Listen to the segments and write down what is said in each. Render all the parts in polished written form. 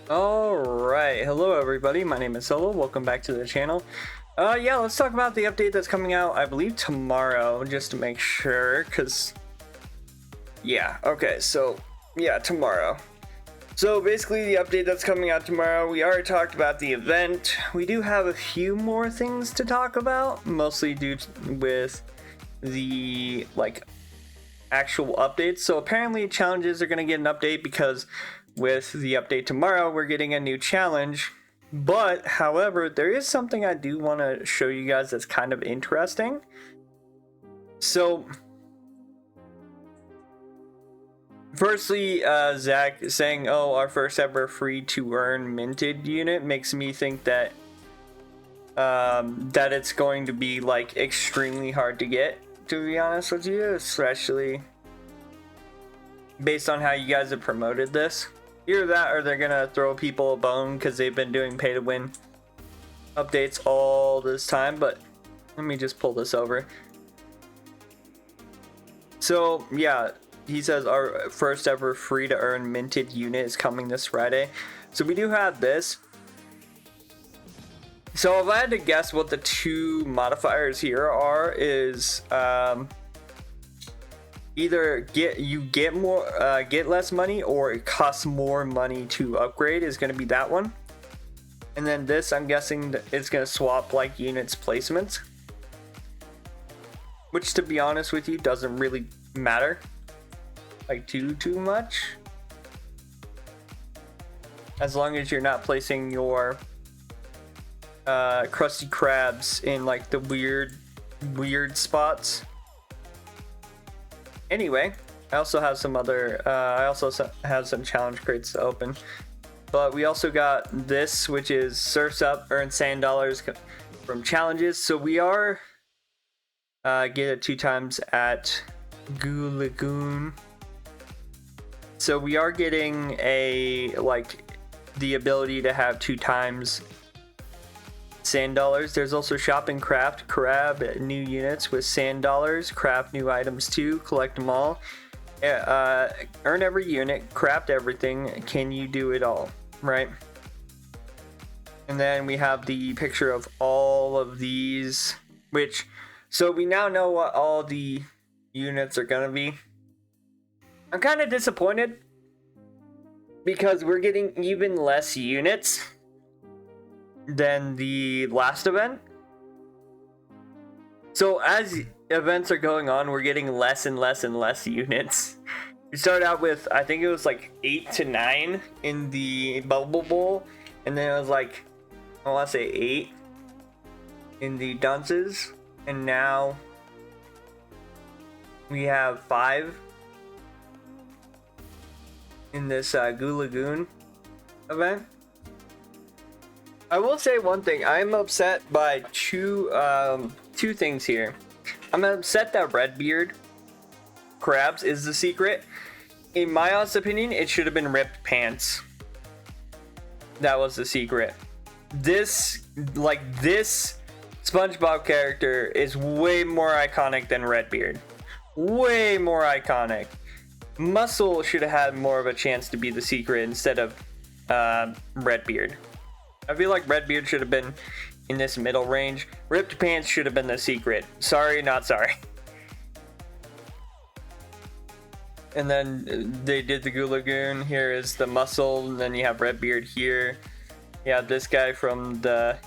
Alright, hello everybody, my name is Solo, welcome back to the channel. Yeah, let's talk about the update that's coming out, I believe tomorrow, just to make sure, because... Yeah, okay, so, yeah, tomorrow. So basically the update that's coming out tomorrow, we already talked about the event. We do have a few more things to talk about, mostly with the, actual updates. So apparently challenges are going to get an update because with the update tomorrow we're getting a new challenge. But however, there is something I do want to show you guys that's kind of interesting. So firstly, Zach saying, oh, our first ever free to earn minted unit makes me think that that it's going to be like extremely hard to get, to be honest with you, especially based on how you guys have promoted this. Either that or they're gonna throw people a bone because they've been doing pay to win updates all this time. But let me just pull this over. So yeah, he says our first ever free to earn minted unit is coming this Friday. So we do have this. So if I had to guess what the two modifiers here are is either get less money, or it costs more money to upgrade is going to be that one. And then this, I'm guessing that it's going to swap like units placements, which to be honest with you doesn't really matter like too much, as long as you're not placing your Krusty Krabs in like the weird spots. Anyway, I also have some other have some challenge crates to open, but we also got this, which is Surfs Up, earn sand dollars from challenges. So we are get it 2 times at Goo Lagoon. So we are getting the ability to have 2 times sand dollars. There's also shop and craft, grab new units with sand dollars, craft new items too, collect them all, earn every unit, craft everything, can you do it all, right? And then we have the picture of all of these, so we now know what all the units are gonna be. I'm kind of disappointed because we're getting even less units than the last event. So as events are going on, we're getting less and less and less units. We started out with, I think it was like 8 to 9 in the Bubble Bowl, and then it was like, I want to say 8 in the Dunces, and now we have 5 in this Goo Lagoon event. I will say one thing. I'm upset by two things here. I'm upset that Redbeard Crabs is the secret. In my honest opinion, it should have been Ripped Pants. That was the secret. This Spongebob character is way more iconic than Redbeard. Way more iconic. Muscle should have had more of a chance to be the secret instead of Redbeard. I feel like Redbeard should have been in this middle range. Ripped Pants should have been the secret. Sorry, not sorry. And then they did the Goo Lagoon. Here is the Muscle, and then you have Redbeard here. You have this guy from the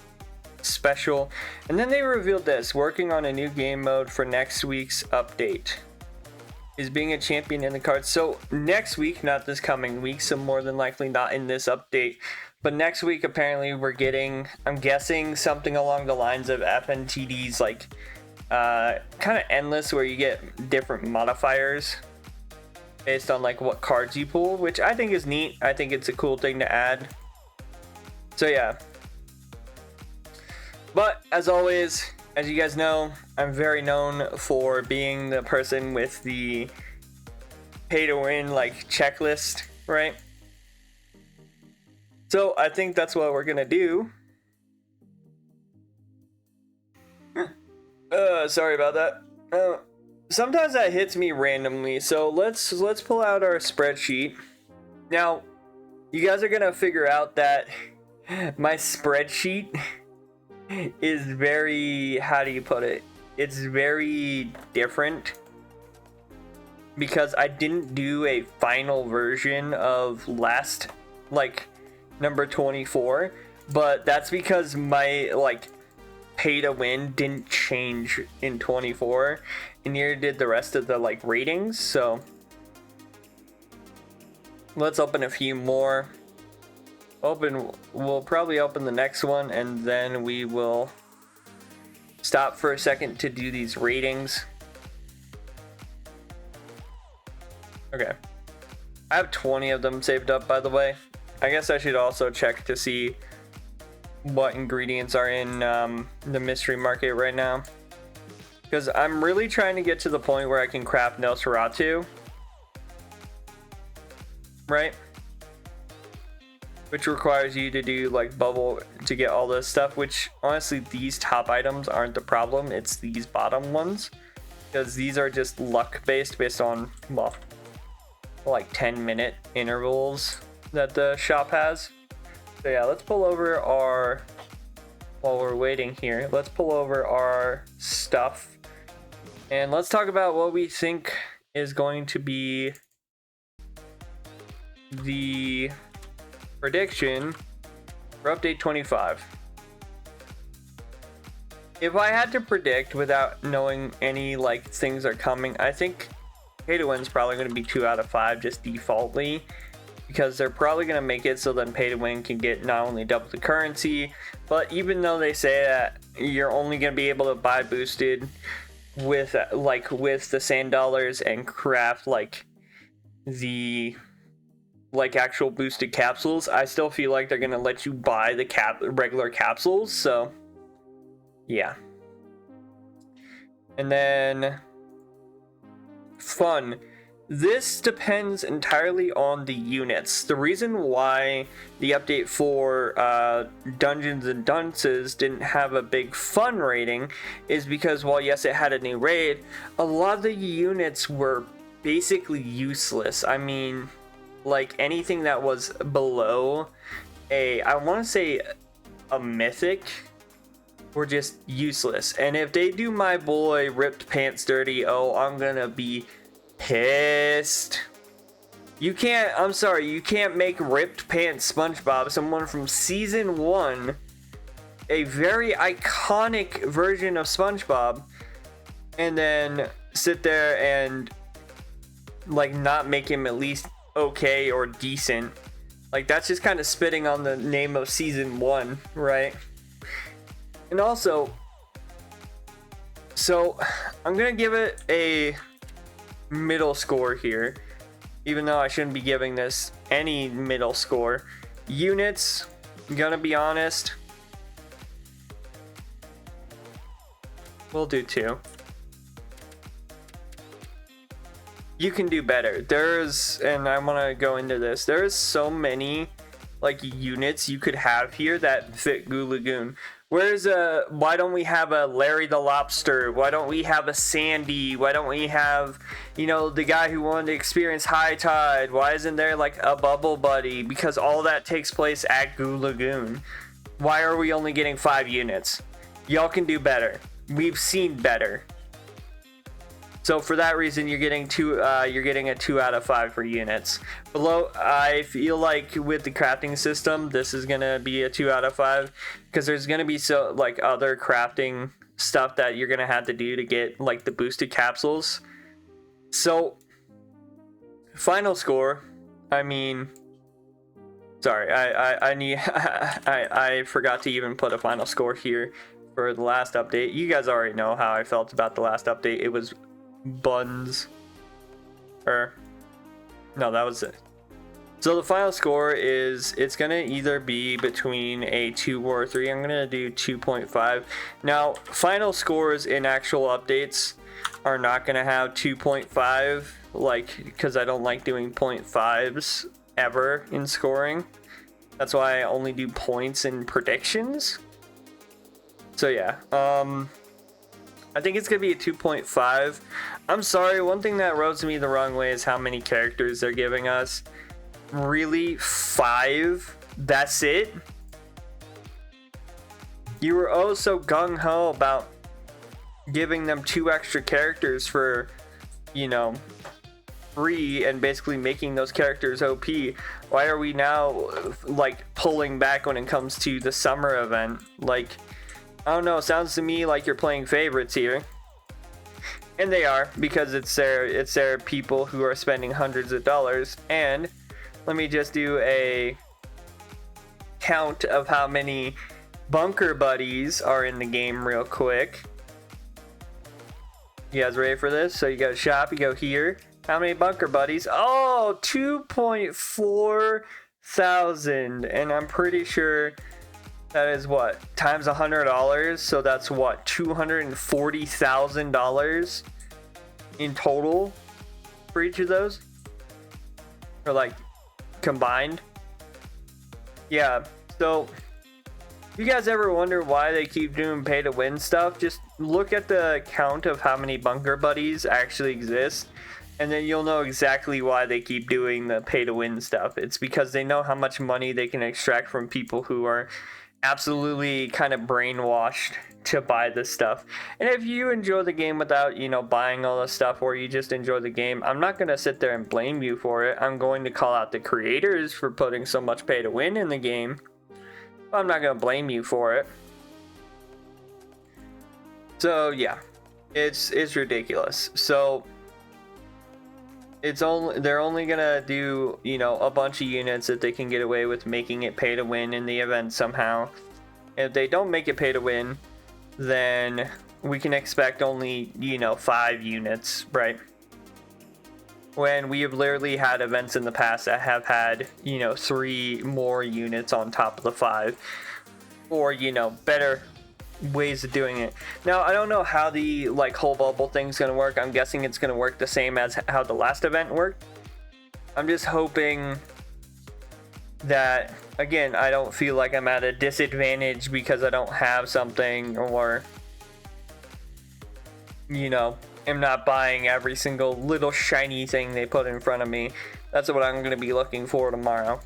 special. And then they revealed this, working on a new game mode for next week's update. Is being a champion in the cards. So next week, not this coming week, so more than likely not in this update. But next week, apparently, we're getting, I'm guessing, something along the lines of FNTD's, kind of endless, where you get different modifiers based on, what cards you pull, which I think is neat. I think it's a cool thing to add. So, yeah. But, as always, as you guys know, I'm very known for being the person with the pay-to-win, checklist, right? So I think that's what we're gonna do. Sorry about that. Sometimes that hits me randomly. So let's pull out our spreadsheet. Now, you guys are gonna figure out that my spreadsheet is very, how do you put it? It's very different because I didn't do a final version of last, like, number 24, but that's because my, like, pay to win didn't change in 24, and neither did the rest of the, like, ratings. So let's open a few more. We'll probably open the next one, and then we will stop for a second to do these ratings. Okay, I have 20 of them saved up, by the way. I guess I should also check to see what ingredients are in the mystery market right now, because I'm really trying to get to the point where I can craft Nosferatu, right? Which requires you to do like bubble to get all this stuff, which honestly these top items aren't the problem, it's these bottom ones, because these are just luck based on, well, like 10-minute intervals that the shop has. So yeah, let's pull over our, while we're waiting here, let's pull over our stuff and let's talk about what we think is going to be the prediction for update 25. If I had to predict without knowing any like things are coming, I think pay to win's probably going to be 2 out of 5 just defaultly, because they're probably going to make it so then pay to win can get not only double the currency, but even though they say that you're only going to be able to buy boosted with with the sand dollars and craft like the like actual boosted capsules, I still feel like they're going to let you buy the regular capsules. So yeah. And then fun. This depends entirely on the units. The reason why the update for Dungeons and Dunces didn't have a big fun rating is because while yes it had a new raid, a lot of the units were basically useless. I mean, like anything that was below a, I want to say a mythic, were just useless. And if they do my boy Ripped Pants dirty, oh, I'm gonna be pissed. You can't, I'm sorry, you can't make Ripped Pants Spongebob, someone from season 1, a very iconic version of SpongeBob, and then sit there and like not make him at least okay or decent. Like that's just kind of spitting on the name of season 1, right? And also, so I'm gonna give it a middle score here, even though I shouldn't be giving this any middle score. Units, I'm gonna be honest, we'll do 2. You can do better. There's, and I want to go into this, there's so many like units you could have here that fit Goo Lagoon. Where's why don't we have a Larry the Lobster? Why don't we have a Sandy? Why don't we have, you know, the guy who wanted to experience high tide? Why isn't there like a Bubble Buddy? Because all that takes place at Goo Lagoon. Why are we only getting 5 units? Y'all can do better. We've seen better. So for that reason, you're getting you're getting a 2 out of 5 for units. Below, I feel like with the crafting system, this is gonna be a 2 out of 5 because there's gonna be so like other crafting stuff that you're gonna have to do to get like the boosted capsules. So final score, I mean, sorry, I need I forgot to even put a final score here for the last update. You guys already know how I felt about the last update. It was buns, or no, that was it. So the final score is, it's gonna either be between a 2 or a 3. I'm gonna do 2.5. Now final scores in actual updates are not gonna have 2.5, like, because I don't like doing 0.5s ever in scoring. That's why I only do points in predictions. So yeah, I think it's gonna be a 2.5. I'm sorry, one thing that rubs me the wrong way is how many characters they're giving us. Really? 5? That's it? You were oh so gung-ho about giving them 2 extra characters for, you know, free and basically making those characters OP. Why are we now like pulling back when it comes to the summer event? Like, I don't know, it sounds to me like you're playing favorites here. And they are, because it's their people who are spending hundreds of dollars. And let me just do a count of how many bunker buddies are in the game real quick. You guys ready for this? So you go shop, you go here. How many bunker buddies? Oh, 2.4 thousand. And I'm pretty sure that is what? Times $100. So that's what? $240,000 in total for each of those? Or like combined? Yeah, so if you guys ever wonder why they keep doing pay to win stuff, just look at the count of how many bunker buddies actually exist, and then you'll know exactly why they keep doing the pay to win stuff. It's because they know how much money they can extract from people who are absolutely kind of brainwashed to buy this stuff. And if you enjoy the game without, you know, buying all this stuff, or you just enjoy the game, I'm not going to sit there and blame you for it. I'm going to call out the creators for putting so much pay to win in the game. I'm not going to blame you for it. So yeah, it's ridiculous. So they're only gonna do, you know, a bunch of units if they can get away with making it pay to win in the event somehow. If they don't make it pay to win, then we can expect only, you know, 5 units, right? When we have literally had events in the past that have had, you know, 3 more units on top of the 5, or, you know, better ways of doing it. Now, I don't know how the like whole bubble thing's gonna work. I'm guessing it's gonna work the same as how the last event worked. I'm just hoping that, again, I don't feel like I'm at a disadvantage because I don't have something, or, you know, am not buying every single little shiny thing they put in front of me. That's what I'm gonna be looking for tomorrow.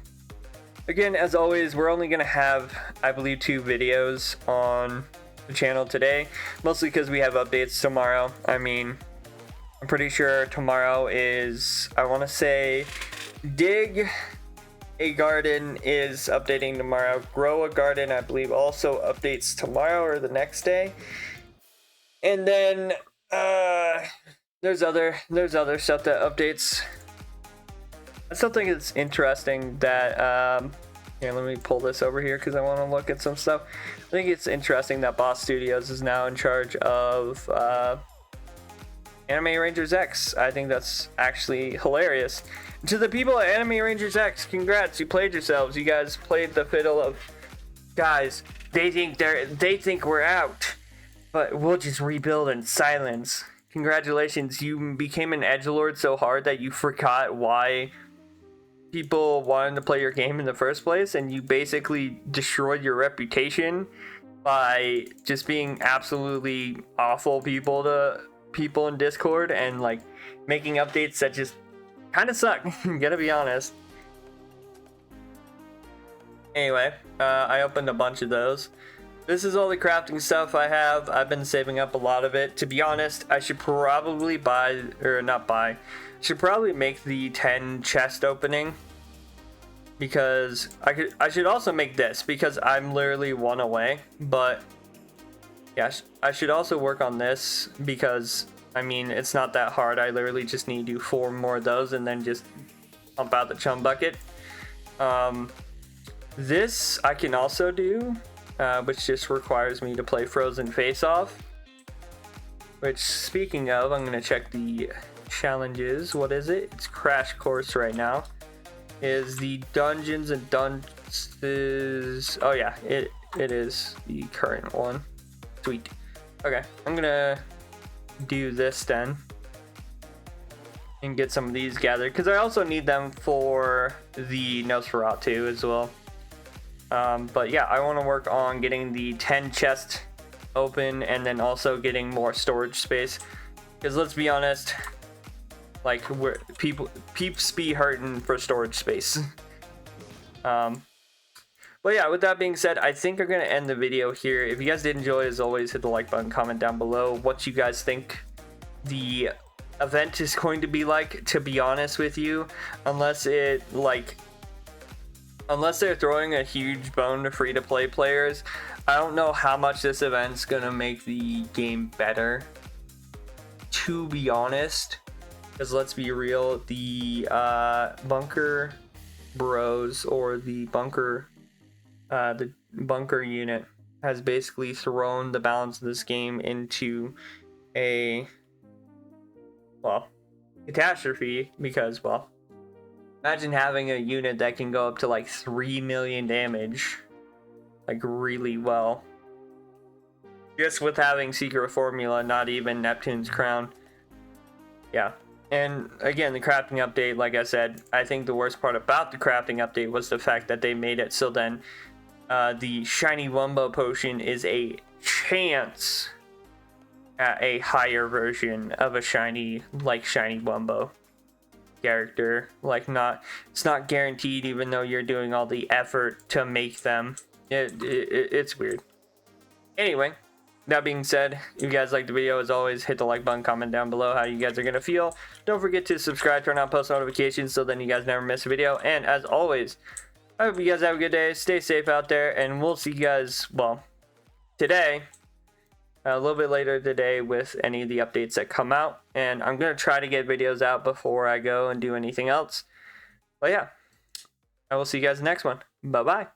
Again, as always, we're only gonna have, I believe, 2 videos on the channel today, mostly because we have updates tomorrow. I mean, I'm pretty sure tomorrow is, I want to say, dig a garden is updating tomorrow. Grow a garden, I believe, also updates tomorrow or the next day. And then there's other stuff that updates. Something that's interesting that here, let me pull this over here because I want to look at some stuff. I think it's interesting that Boss Studios is now in charge of Anime Rangers X. I think that's actually hilarious. To the people at Anime Rangers X, congrats, you played yourselves. You guys played the fiddle of, guys, they think we're out, but we'll just rebuild in silence. Congratulations, you became an edgelord so hard that you forgot why people wanted to play your game in the first place, and you basically destroyed your reputation by just being absolutely awful people to people in Discord and like making updates that just kind of suck. Gotta be honest. Anyway, I opened a bunch of those. This is all the crafting stuff I have. I've been saving up a lot of it. To be honest, I should probably should probably make the 10 chest opening, because I should also make this, because I'm literally 1 away. But yes, I should also work on this, because I mean, it's not that hard. I literally just need to do 4 more of those and then just pump out the chum bucket. This I can also do, which just requires me to play Frozen Face Off. Which, speaking of, I'm going to check the challenges. What is it? It's Crash Course right now. Is the Dungeons and Dunces... Oh yeah, it is the current one. Sweet. Okay, I'm going to do this then. And get some of these gathered, because I also need them for the Nosferatu as well. But yeah, I want to work on getting the 10 chest open, and then also getting more storage space, because let's be honest, like where peeps be hurting for storage space. But yeah, with that being said, I think I'm gonna end the video here. If you guys did enjoy, as always, hit the like button, comment down below what you guys think the event is going to be like. To be honest with you, unless they're throwing a huge bone to free-to-play players, I don't know how much this event's gonna make the game better, to be honest. Because let's be real, the bunker bros, or the bunker unit, has basically thrown the balance of this game into a, well, catastrophe. Because, well, imagine having a unit that can go up to like 3 million damage, like really well, just with having Secret Formula, not even Neptune's Crown. Yeah. And again, the crafting update, like I said, I think the worst part about the crafting update was the fact that they made it so then the shiny Wumbo potion is a chance at a higher version of a shiny Wumbo character. Like, it's not guaranteed, even though you're doing all the effort to make them. It's weird. Anyway, that being said, if you guys liked the video, as always, hit the like button, comment down below how you guys are gonna feel. Don't forget to subscribe, turn on post notifications so then you guys never miss a video. And as always, I hope you guys have a good day, stay safe out there, and we'll see you guys, well, today, a little bit later today, with any of the updates that come out. And I'm gonna try to get videos out before I go and do anything else. But yeah, I will see you guys in the next one. Bye bye.